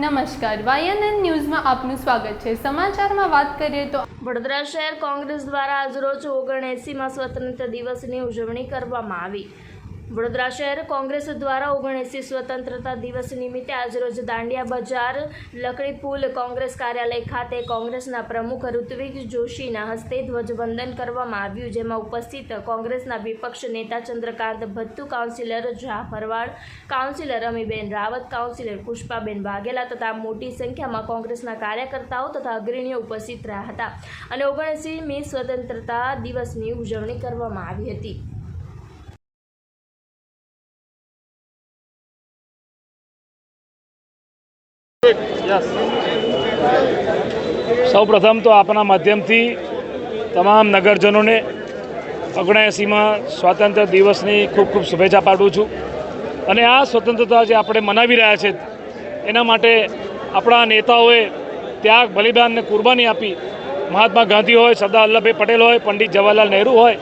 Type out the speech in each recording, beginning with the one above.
નમસ્કાર, YNN ન્યૂઝમાં આપનું સ્વાગત છે। સમાચારમાં વાત કરીએ તો વડોદરા શહેર કોંગ્રેસ દ્વારા આજરોજ 79માં સ્વતંત્ર દિવસની ઉજવણી કરવામાં આવી। વડોદરા શહેર કોંગ્રેસ દ્વારા 79 સ્વતંત્રતા દિવસ નિમિત્તે આજરોજ દાંડિયા બજાર લકડી પુલ કોંગ્રેસ કાર્યાલય ખાતે કોંગ્રેસના પ્રમુખ ઋત્વિક જોશીના હસ્તે ધ્વજવંદન કરવામાં આવ્યું, જેમાં ઉપસ્થિત કોંગ્રેસના વિપક્ષ નેતા Chandrakant Bhattu, councillor Jafarwad, councillor Amiben Rawat, councillor Pushpaben Vaghela તથા મોટી સંખ્યામાં કોંગ્રેસના કાર્યકર્તાઓ તથા અગ્રણીઓ ઉપસ્થિત રહ્યા હતા અને 79મી સ્વતંત્રતા દિવસની ઉજવણી કરવામાં આવી હતી। સૌ પ્રથમ તો આપના માધ્યમથી તમામ નગરજનોને 79માં સ્વાતંત્ર્ય દિવસની ખૂબ ખૂબ શુભેચ્છા પાઠવું છું અને આ સ્વતંત્રતા જે આપણે મનાવી રહ્યા છે એના માટે આપણા નેતાઓએ ત્યાગ, બલિદાન અને કુરબાની આપી। મહાત્મા ગાંધી હોય, સરદાર વલ્લભભાઈ પટેલ હોય, પંડિત જવાહરલાલ નહેરુ હોય,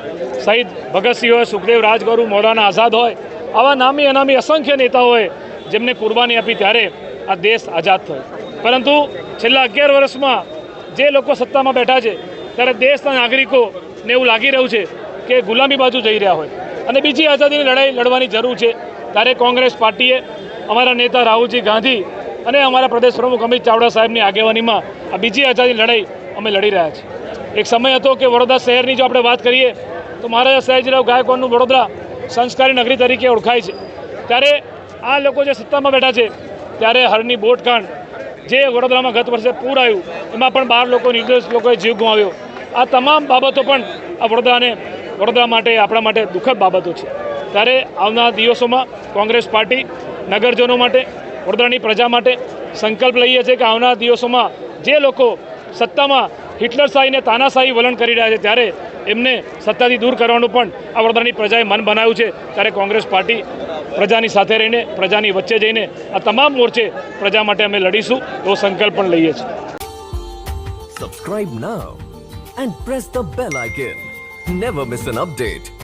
શહીદ ભગતસિંહ હોય, સુખદેવ રાજગુરુ, મૌલાના આઝાદ હોય, આવા નામી અનામી અસંખ્ય નેતાઓએ જેમને કુરબાની આપી ત્યારે આ દેશ આઝાદ થયો। પરંતુ છેલ્લા 11 વર્ષમાં જે લોકો સત્તામાં બેઠા છે ત્યારે દેશના નાગરિકોને એવું લાગી રહ્યું છે કે ગુલામી બાજુ જઈ રહ્યા હોય અને બીજી આઝાદીની લડાઈ લડવાની જરૂર છે। ત્યારે કોંગ્રેસ પાર્ટીએ અમારા નેતા રાહુલજી ગાંધી અને અમારા પ્રદેશ પ્રમુખ અમિત ચાવડા સાહેબની આગેવાનીમાં આ બીજી આઝાદીની લડાઈ અમે લડી રહ્યા છીએ। એક સમય હતો કે વડોદરા શહેરની જો આપણે વાત કરીએ તો મહારાજા સયાજીરાવ ગાયકવાડનું વડોદરા સંસ્કારી નગરી તરીકે ઓળખાય છે। ત્યારે આ લોકો જે સત્તામાં બેઠા છે ત્યારે હરની બોટકાંડ જે વડોદરામાં ગત વર્ષે પૂર આવ્યું એમાં પણ 12 લોકો, નિર્દોષ લોકોએ જીવ ગુમાવ્યો। આ તમામ બાબતો પણ આ વડોદરા માટે, આપણા માટે દુઃખદ બાબતો છે। ત્યારે આવનારા દિવસોમાં કોંગ્રેસ પાર્ટી નગરજનો માટે, વડોદરાની પ્રજા માટે સંકલ્પ લઈએ છીએ કે આવનારા દિવસોમાં જે લોકો સત્તામાં હિટલરશાહીને તાનાશાહી વલણ કરી રહ્યા છે ત્યારે એમને સત્તાથી દૂર કરવાનું પણ આ વડોદરાની પ્રજાએ મન બનાવ્યું છે। ત્યારે કોંગ્રેસ પાર્ટી પ્રજાની સાથે રહીને, પ્રજાની વચ્ચે જઈને આ તમામ મોરચે પ્રજા માટે અમે લડીશું એવો સંકલ્પ પણ લઈએ છીએ। Subscribe now and press the bell icon. Never miss an update.